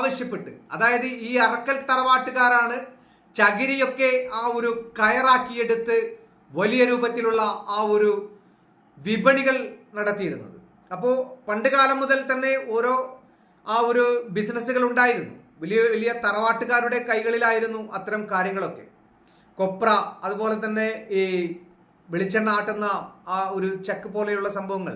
ആവശ്യപ്പെട്ട്, അതായത് ഈ അറക്കൽ തറവാട്ടുകാരാണ് ചകിരിയൊക്കെ ആ ഒരു കയറാക്കിയെടുത്ത് വലിയ രൂപത്തിലുള്ള ആ ഒരു വിപണികൾ നടത്തിയിരുന്നത്. അപ്പോൾ പണ്ട് കാലം മുതൽ തന്നെ ഓരോ ആ ഒരു ബിസിനസ്സുകൾ ഉണ്ടായിരുന്നു. വലിയ വലിയ തറവാട്ടുകാരുടെ കൈകളിലായിരുന്നു അത്തരം കാര്യങ്ങളൊക്കെ. കൊപ്ര, അതുപോലെ തന്നെ ഈ വെളിച്ചെണ്ണ ആട്ടുന്ന ആ ഒരു ചക്ക് പോലെയുള്ള സംഭവങ്ങൾ,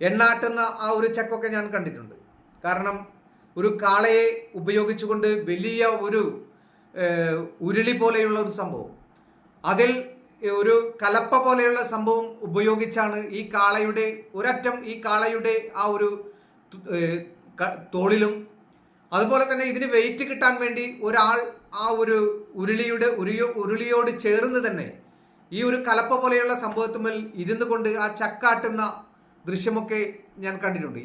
എണ്ണാട്ടുന്ന ആ ഒരു ചക്കൊക്കെ ഞാൻ കണ്ടിട്ടുണ്ട്. കാരണം ഒരു കാളയെ ഉപയോഗിച്ചുകൊണ്ട് വലിയ ഒരു ഉരുളി പോലെയുള്ള ഒരു സംഭവം, അതിൽ ഒരു കലപ്പ പോലെയുള്ള സംഭവം ഉപയോഗിച്ചാണ് ഈ കാളയുടെ ഒരറ്റം ഈ കാളയുടെ ആ ഒരു തോളിലും, അതുപോലെ തന്നെ ഇതിന് വെയിറ്റ് കിട്ടാൻ വേണ്ടി ഒരാൾ ആ ഒരു ഉരുളിയോട് ചേർന്ന് തന്നെ ഈ ഒരു കലപ്പ പോലെയുള്ള സംഭവത്തുമേൽ ഇരുന്നു കൊണ്ട് ആ ചക്കാട്ടുന്ന ദൃശ്യമൊക്കെ ഞാൻ കണ്ടിട്ടുണ്ട്.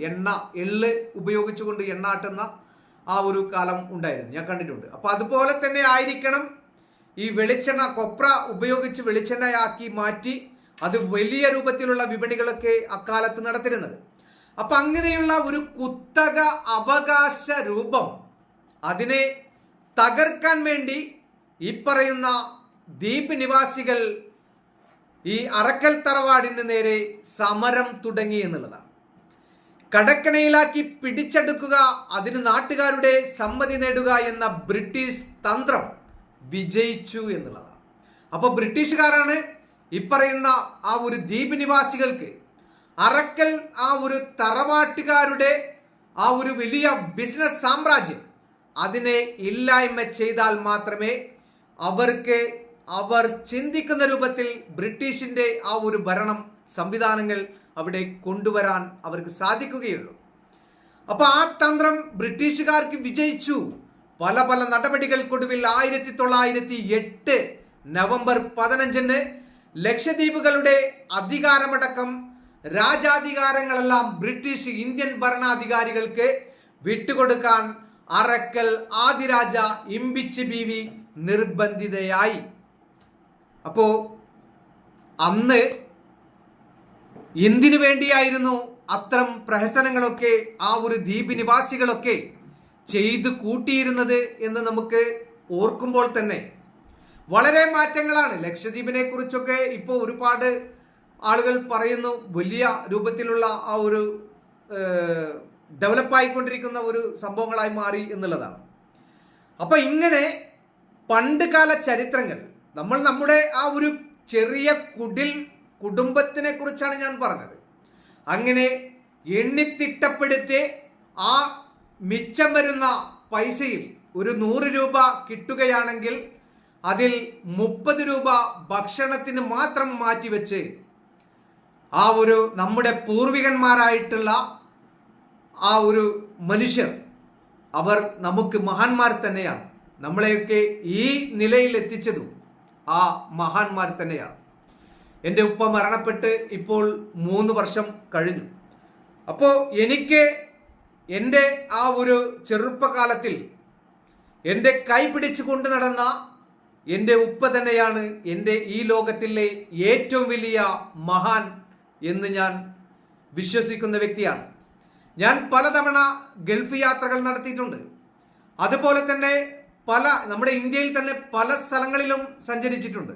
എള്ള് ഉപയോഗിച്ചുകൊണ്ട് എണ്ണാട്ടുന്ന ആ ഒരു കാലം ഉണ്ടായിരുന്നു, ഞാൻ കണ്ടിട്ടുണ്ട്. അപ്പൊ അതുപോലെ തന്നെ ആയിരിക്കണം ഈ വെളിച്ചെണ്ണ, കൊപ്ര ഉപയോഗിച്ച് വെളിച്ചെണ്ണയാക്കി മാറ്റി അത് വലിയ രൂപത്തിലുള്ള വിപണികളൊക്കെ അക്കാലത്ത് നടത്തിരുന്നത്. അപ്പൊ അങ്ങനെയുള്ള ഒരു കുത്തക അവകാശ രൂപം, അതിനെ തകർക്കാൻ വേണ്ടി ഈ പറയുന്ന ദ്വീപ് നിവാസികൾ ഈ അറക്കൽ തറവാടിന് നേരെ സമരം തുടങ്ങി എന്നുള്ളതാണ്. കടക്കണയിലാക്കി പിടിച്ചെടുക്കുക, അതിന് നാട്ടുകാരുടെ സമ്മതി നേടുക എന്ന ബ്രിട്ടീഷ് തന്ത്രം വിജയിച്ചു എന്നുള്ളതാണ്. അപ്പൊ ബ്രിട്ടീഷുകാരാണ് ഈ പറയുന്ന ആ ഒരു ദ്വീപ് നിവാസികൾക്ക് അറക്കൽ ആ ഒരു തറവാട്ടുകാരുടെ ആ ഒരു വലിയ ബിസിനസ് സാമ്രാജ്യം അതിനെ ഇല്ലായ്മ ചെയ്താൽ മാത്രമേ അവർ ചിന്തിക്കുന്ന രൂപത്തിൽ ബ്രിട്ടീഷിന്റെ ആ ഒരു ഭരണം സംവിധാനങ്ങൾ അവിടെ കൊണ്ടുവരാൻ അവർക്ക് സാധിക്കുകയുള്ളൂ. അപ്പൊ ആ തന്ത്രം ബ്രിട്ടീഷുകാർക്ക് വിജയിച്ചു. പല പല നടപടികൾക്കൊടുവിൽ 1908 നവംബർ 15 ലക്ഷദ്വീപുകളുടെ അധികാരമടക്കം രാജാധികാരങ്ങളെല്ലാം ബ്രിട്ടീഷ് ഇന്ത്യൻ ഭരണാധികാരികൾക്ക് വിട്ടുകൊടുക്കാൻ അറക്കൽ ആദിരാജ ഇമ്പിച്ചി ബീവി നിർബന്ധിതയായി. അപ്പോ അന്ന് എന്തിനു വേണ്ടിയായിരുന്നു അത്തരം പ്രഹസനങ്ങളൊക്കെ ആ ഒരു ദ്വീപ് നിവാസികളൊക്കെ ചെയ്തു കൂട്ടിയിരുന്നത് എന്ന് നമുക്ക് ഓർക്കുമ്പോൾ തന്നെ വളരെ മാറ്റങ്ങളാണ്. ലക്ഷദ്വീപിനെ കുറിച്ചൊക്കെ ഇപ്പോൾ ഒരുപാട് ആളുകൾ പറയുന്നു, വലിയ രൂപത്തിലുള്ള ആ ഒരു ഡെവലപ്പായിക്കൊണ്ടിരിക്കുന്ന ഒരു സംഭവങ്ങളായി മാറി എന്നുള്ളതാണ്. അപ്പൊ ഇങ്ങനെ പണ്ടുകാല ചരിത്രങ്ങൾ, നമ്മൾ നമ്മുടെ ആ ഒരു ചെറിയ കുടിൽ കുടുംബത്തിനെ കുറിച്ചാണ് ഞാൻ പറഞ്ഞത്. അങ്ങനെ എണ്ണിത്തിട്ടപ്പെടുത്തി ആ മിച്ചം വരുന്ന പൈസയിൽ ഒരു 100 രൂപ കിട്ടുകയാണെങ്കിൽ അതിൽ 30 രൂപ ഭക്ഷണത്തിന് മാത്രം മാറ്റിവെച്ച് ആ ഒരു നമ്മുടെ പൂർവികന്മാരായിട്ടുള്ള ആ ഒരു മനുഷ്യർ, അവർ നമുക്ക് മഹാന്മാർ തന്നെയാണ്. നമ്മളെയൊക്കെ ഈ നിലയിൽ എത്തിച്ചതും ആ മഹാന്മാർ തന്നെയാണ്. എൻ്റെ ഉപ്പ മരണപ്പെട്ട് ഇപ്പോൾ 3 വർഷം കഴിഞ്ഞു. അപ്പോൾ എനിക്ക് എൻ്റെ ആ ഒരു ചെറുപ്പകാലത്തിൽ എൻ്റെ കൈ പിടിച്ചു കൊണ്ട് നടന്ന എൻ്റെ ഉപ്പ തന്നെയാണ് എൻ്റെ ഈ ലോകത്തിലെ ഏറ്റവും വലിയ മഹാൻ എന്ന് ഞാൻ വിശ്വസിക്കുന്ന വ്യക്തിയാണ്. ഞാൻ പലതവണ ഗൾഫ് യാത്രകൾ നടത്തിയിട്ടുണ്ട്. അതുപോലെ തന്നെ നമ്മുടെ ഇന്ത്യയിൽ തന്നെ പല സ്ഥലങ്ങളിലും സഞ്ചരിച്ചിട്ടുണ്ട്.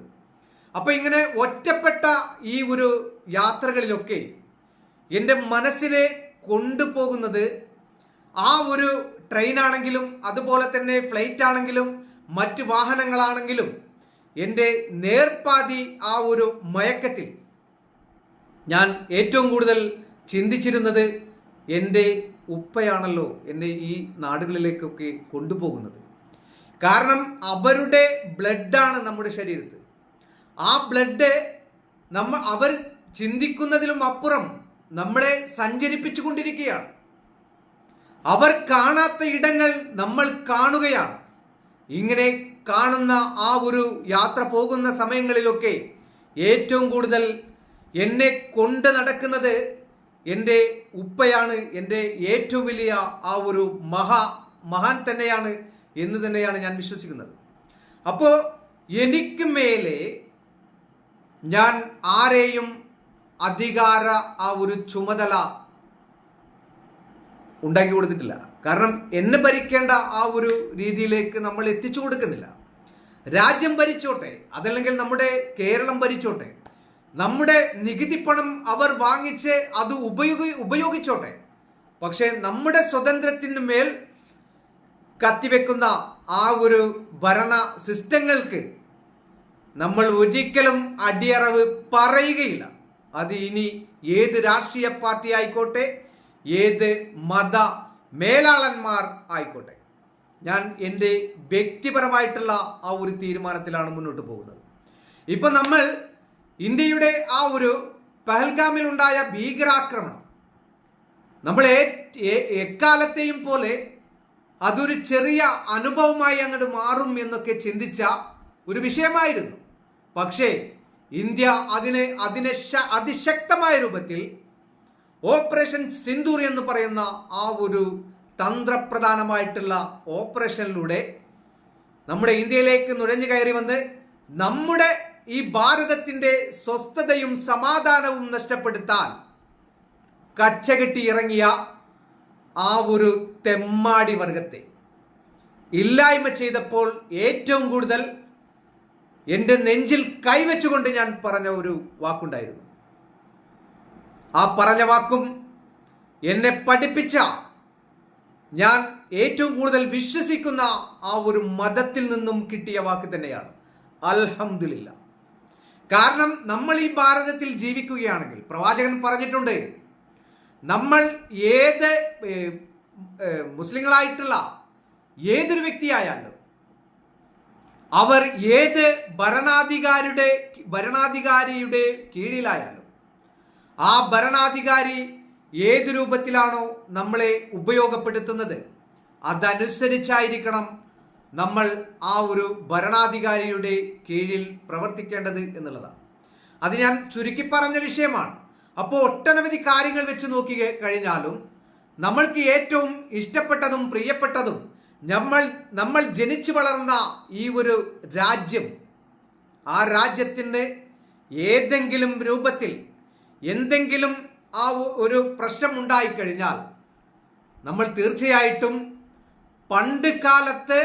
അപ്പൊ ഇങ്ങനെ ഒറ്റപ്പെട്ട ഈ ഒരു യാത്രകളിലൊക്കെ എൻ്റെ മനസ്സിനെ കൊണ്ടുപോകുന്നത് ആ ഒരു ട്രെയിനാണെങ്കിലും അതുപോലെ തന്നെ ഫ്ലൈറ്റ് ആണെങ്കിലും മറ്റ് വാഹനങ്ങളാണെങ്കിലും എൻ്റെ നേർപ്പാതി ആ ഒരു മയക്കത്തിൽ ഞാൻ ഏറ്റവും കൂടുതൽ ചിന്തിച്ചിരുന്നത് എൻ്റെ ഉപ്പയാണല്ലോ എന്നെ ഈ നാടുകളിലേക്കൊക്കെ കൊണ്ടുപോകുന്നത്. കാരണം അവരുടെ ബ്ലഡാണ് നമ്മുടെ ശരീരത്തിൽ. ആ ബ്ലഡ് അവർ ചിന്തിക്കുന്നതിലും അപ്പുറം നമ്മളെ സഞ്ചരിപ്പിച്ചു കൊണ്ടിരിക്കുകയാണ്. അവർ കാണാത്ത ഇടങ്ങൾ നമ്മൾ കാണുകയാണ്. ഇങ്ങനെ കാണുന്ന ആ ഒരു യാത്ര പോകുന്ന സമയങ്ങളിലൊക്കെ ഏറ്റവും കൂടുതൽ എന്നെ കൊണ്ട് നടക്കുന്നത് എൻ്റെ ഉപ്പയാണ്, എൻ്റെ ഏറ്റവും വലിയ ആ ഒരു മഹാൻ തന്നെയാണ് എന്ന് തന്നെയാണ് ഞാൻ വിശ്വസിക്കുന്നത്. അപ്പോൾ എനിക്ക് മേലെ ഞാൻ ആരെയും അധികാര ആ ഒരു ചുമതല ഉണ്ടാക്കി കൊടുത്തിട്ടില്ല. കാരണം എന്നെ ഭരിക്കേണ്ട ആ ഒരു രീതിയിലേക്ക് നമ്മൾ എത്തിച്ചു കൊടുക്കുന്നില്ല. രാജ്യം ഭരിച്ചോട്ടെ, അതല്ലെങ്കിൽ നമ്മുടെ കേരളം ഭരിച്ചോട്ടെ, നമ്മുടെ നികുതി പണം അവർ വാങ്ങിച്ച് അത് ഉപയോഗിച്ചോട്ടെ. പക്ഷേ നമ്മുടെ സ്വാതന്ത്ര്യത്തിന് മേൽ കത്തിവെക്കുന്ന ആ ഒരു ഭരണ സിസ്റ്റങ്ങൾക്ക് നമ്മൾ ഒരിക്കലും അടിയറവ് പറയുകയില്ല. അത് ഇനി ഏത് രാഷ്ട്രീയ പാർട്ടി ആയിക്കോട്ടെ, ഏത് മത മേലാളന്മാർ ആയിക്കോട്ടെ. ഞാൻ എൻ്റെ വ്യക്തിപരമായിട്ടുള്ള ആ ഒരു തീരുമാനത്തിലാണ് മുന്നോട്ട് പോകുന്നത്. ഇപ്പൊ നമ്മൾ ഇന്ത്യയുടെ ആ ഒരു പഹൽഗാമിൽ ഉണ്ടായ ഭീകരാക്രമണം നമ്മൾ എക്കാലത്തെയും പോലെ അതൊരു ചെറിയ അനുഭവമായി അങ്ങോട്ട് മാറും എന്നൊക്കെ ചിന്തിച്ച ഒരു വിഷയമായിരുന്നു. പക്ഷേ ഇന്ത്യ അതിനെ അതിശക്തമായ രൂപത്തിൽ ഓപ്പറേഷൻ സിന്ദൂർ എന്ന് പറയുന്ന ആ ഒരു തന്ത്രപ്രധാനമായിട്ടുള്ള ഓപ്പറേഷനിലൂടെ നമ്മുടെ ഇന്ത്യയിലേക്ക് നുഴഞ്ഞു കയറി വന്ന് നമ്മുടെ ഈ ഭാരതത്തിന്റെ സ്വസ്ഥതയും സമാധാനവും നഷ്ടപ്പെടുത്താൻ കച്ചകെട്ടി ഇറങ്ങിയ ആ ഒരു തെമ്മാടി വർഗത്തെ ഇല്ലായ്മ ചെയ്തപ്പോൾ ഏറ്റവും കൂടുതൽ എൻ്റെ നെഞ്ചിൽ കൈവച്ചുകൊണ്ട് ഞാൻ പറഞ്ഞ ഒരു വാക്കുണ്ടായിരുന്നു. ആ പറഞ്ഞ വാക്കും എന്നെ പഠിപ്പിച്ച, ഞാൻ ഏറ്റവും കൂടുതൽ വിശ്വസിക്കുന്ന ആ ഒരു മതത്തിൽ നിന്നും കിട്ടിയ വാക്ക് തന്നെയാണ് അൽഹംദുലില്ലാ. കാരണം നമ്മൾ ഈ ഭാരതത്തിൽ ജീവിക്കുകയാണെങ്കിൽ പ്രവാചകൻ പറഞ്ഞിട്ടുണ്ട്, നമ്മൾ ഏത് മുസ്ലിങ്ങളായിട്ടുള്ള ഏതൊരു വ്യക്തിയായാലും അവർ ഏത് ഭരണാധികാരിയുടെ കീഴിലായാലും ആ ഭരണാധികാരി ഏത് രൂപത്തിലാണോ നമ്മളെ ഉപയോഗപ്പെടുത്തുന്നത് അതനുസരിച്ചായിരിക്കണം നമ്മൾ ആ ഒരു ഭരണാധികാരിയുടെ കീഴിൽ പ്രവർത്തിക്കേണ്ടത് എന്നുള്ളതാണ്. അത് ഞാൻ ചുരുക്കി പറഞ്ഞ വിഷയമാണ്. അപ്പോൾ ഒട്ടനവധി കാര്യങ്ങൾ വെച്ച് നോക്കി കഴിഞ്ഞാലും നമ്മൾക്ക് ഏറ്റവും ഇഷ്ടപ്പെട്ടതും പ്രിയപ്പെട്ടതും നമ്മൾ ജനിച്ചു വളർന്ന ഈ ഒരു രാജ്യം, ആ രാജ്യത്തിന് ഏതെങ്കിലും രൂപത്തിൽ എന്തെങ്കിലും ആ ഒരു പ്രശ്നം ഉണ്ടായിക്കഴിഞ്ഞാൽ നമ്മൾ തീർച്ചയായിട്ടും പണ്ട് കാലത്ത്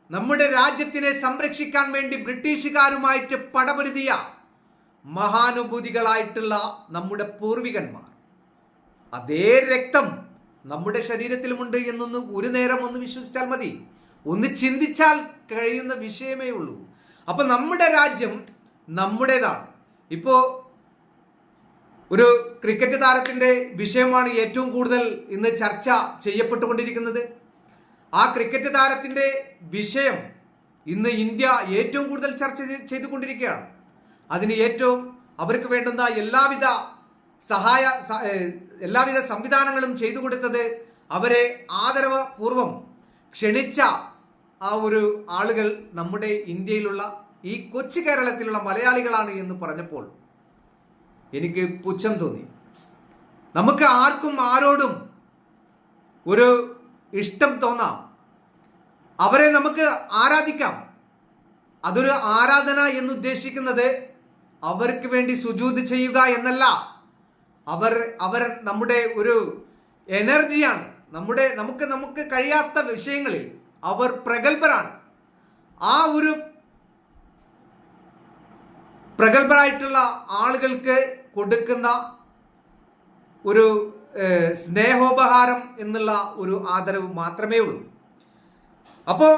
നമ്മുടെ രാജ്യത്തിനെ സംരക്ഷിക്കാൻ വേണ്ടി ബ്രിട്ടീഷുകാരുമായിട്ട് പടപൊരുതിയ മഹാനുഭൂതികളായിട്ടുള്ള നമ്മുടെ പൂർവികന്മാർ, അതേ രക്തം നമ്മുടെ ശരീരത്തിലുമുണ്ട് എന്നൊന്ന് ഒരു നേരം ഒന്ന് വിശ്വസിച്ചാൽ മതി, ഒന്ന് ചിന്തിച്ചാൽ കഴിയുന്ന വിഷയമേ ഉള്ളൂ. അപ്പൊ നമ്മുടെ രാജ്യം നമ്മുടേതാണ്. ഇപ്പോ ഒരു ക്രിക്കറ്റ് താരത്തിന്റെ വിഷയമാണ് ഏറ്റവും കൂടുതൽ ഇന്ന് ചർച്ച ചെയ്യപ്പെട്ടുകൊണ്ടിരിക്കുന്നത്. ആ ക്രിക്കറ്റ് താരത്തിന്റെ വിഷയം ഇന്ന് ഇന്ത്യ ഏറ്റവും കൂടുതൽ ചർച്ച ചെയ്തുകൊണ്ടിരിക്കുകയാണ്. അതിന് ഏറ്റവും അവർക്ക് വേണ്ടുന്ന എല്ലാവിധ സംവിധാനങ്ങളും ചെയ്തു കൊടുത്തത്, അവരെ ആദരവപൂർവം ക്ഷണിച്ച ആ ഒരു ആളുകൾ നമ്മുടെ ഇന്ത്യയിലുള്ള ഈ കൊച്ചു കേരളത്തിലുള്ള മലയാളികളാണ് എന്ന് പറഞ്ഞപ്പോൾ എനിക്ക് പുച്ഛം തോന്നി. നമുക്ക് ആർക്കും ആരോടും ഒരു ഇഷ്ടം തോന്നാം, അവരെ നമുക്ക് ആരാധിക്കാം. അതൊരു ആരാധന എന്നുദ്ദേശിക്കുന്നത് അവർക്ക് വേണ്ടി സുജൂദ് ചെയ്യുക എന്നല്ല. അവർ നമ്മുടെ ഒരു എനർജിയാണ്. നമുക്ക് കഴിയാത്ത വിഷയങ്ങളിൽ അവർ പ്രഗത്ഭരാണ്. ആ ഒരു പ്രഗത്ഭരായിട്ടുള്ള ആളുകൾക്ക് കൊടുക്കുന്ന ഒരു സ്നേഹോപഹാരം എന്നുള്ള ഒരു ആദരവ് മാത്രമേ ഉള്ളൂ. അപ്പോ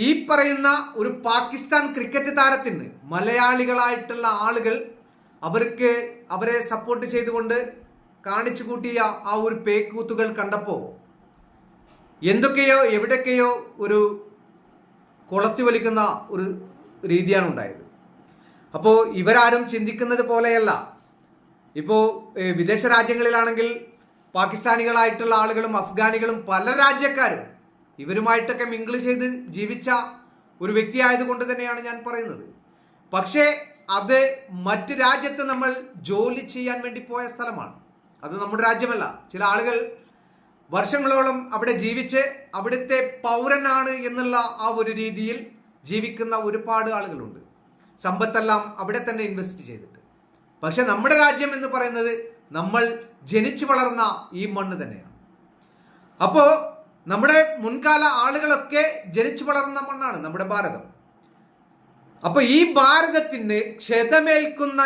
ഈ പറയുന്ന ഒരു പാകിസ്ഥാൻ ക്രിക്കറ്റ് താരത്തിന് മലയാളികളായിട്ടുള്ള ആളുകൾ അവരെ സപ്പോർട്ട് ചെയ്തുകൊണ്ട് കാണിച്ചു കൂട്ടിയ ആ ഒരു പേക്കൂത്തുകൾ കണ്ടപ്പോൾ എന്തൊക്കെയോ എവിടൊക്കെയോ ഒരു കൊളത്തി വലിക്കുന്ന ഒരു രീതിയാണ് ഉണ്ടായത്. അപ്പോൾ ഇവരാരും ചിന്തിക്കുന്നത് പോലെയല്ല. ഇപ്പോൾ വിദേശ രാജ്യങ്ങളിലാണെങ്കിൽ പാകിസ്ഥാനികളായിട്ടുള്ള ആളുകളും അഫ്ഗാനികളും പല രാജ്യക്കാരും ഇവരുമായിട്ടൊക്കെ മിങ്കിൾ ചെയ്ത് ജീവിച്ച ഒരു വ്യക്തിയായതുകൊണ്ട് തന്നെയാണ് ഞാൻ പറയുന്നത്. പക്ഷേ അത് മറ്റ് രാജ്യത്ത് നമ്മൾ ജോലി ചെയ്യാൻ വേണ്ടി പോയ സ്ഥലമാണ്. അത് നമ്മുടെ രാജ്യമല്ല. ചില ആളുകൾ വർഷങ്ങളോളം അവിടെ ജീവിച്ച് അവിടുത്തെ പൗരനാണ് എന്നുള്ള ആ ഒരു രീതിയിൽ ജീവിക്കുന്ന ഒരുപാട് ആളുകളുണ്ട്. സമ്പത്തെല്ലാം അവിടെ തന്നെ ഇൻവെസ്റ്റ് ചെയ്തിട്ട്. പക്ഷെ നമ്മുടെ രാജ്യം എന്ന് പറയുന്നത് നമ്മൾ ജനിച്ചു വളർന്ന ഈ മണ്ണ് തന്നെയാണ്. അപ്പോൾ നമ്മുടെ മുൻകാല ആളുകളൊക്കെ ജനിച്ചു വളർന്ന മണ്ണാണ് നമ്മുടെ ഭാരതം. അപ്പൊ ഈ ഭാരതത്തിന് ക്ഷതമേൽക്കുന്ന